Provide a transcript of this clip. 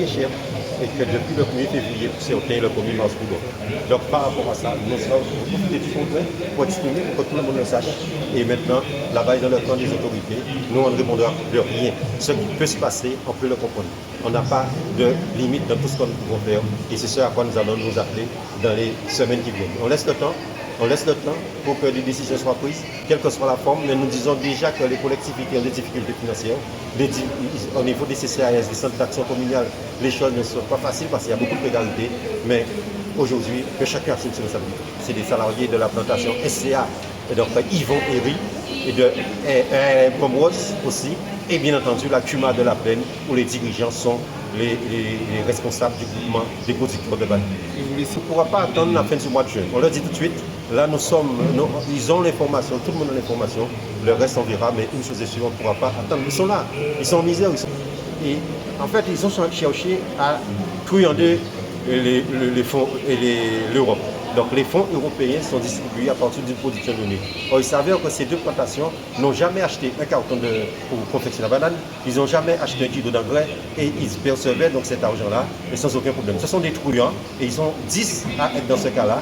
payer cher et que depuis le 1er février, certains le 1er mars pour d'autres. Donc par rapport à ça, nous sommes profiter du congrès pour exprimer, pour que tout le monde le sache. Et maintenant, là-bas, dans le camp des autorités, nous, on ne répondra de rien. Ce qui peut se passer, on peut le comprendre. On n'a pas de limite dans tout ce que nous pouvons faire. Et c'est ce à quoi nous allons nous appeler dans les semaines qui viennent. On laisse le temps. On laisse le temps pour que les décisions soient prises, quelle que soit la forme, mais nous disons déjà que les collectivités ont des difficultés financières. Au niveau des CCAS, des centres d'action communale, les choses ne sont pas faciles parce qu'il y a beaucoup de précarité, mais aujourd'hui, que chacun assume ses responsabilités. C'est des salariés de la plantation SCA, et donc Yvon Herry, et de Pomrose aussi, et bien entendu la CUMA de la Plaine, où les dirigeants sont les responsables du groupement des producteurs de bananes. Ils ne pourront pas attendre la fin du mois de juin. On leur dit tout de suite, là ils ont l'information, tout le monde a l'information, le reste on verra, mais une chose est sûre, on ne pourra pas attendre. Ils sont là, ils sont en misère. Et en fait, ils ont cherché à truander les fonds et l'Europe. Donc les fonds européens sont distribués à partir d'une production donnée. Or, il s'avère que ces deux plantations n'ont jamais acheté un carton pour confectionner la banane, ils n'ont jamais acheté un kilo d'engrais et ils percevaient donc cet argent-là, mais sans aucun problème. Ce sont des truands et ils sont 10 à être dans ce cas-là.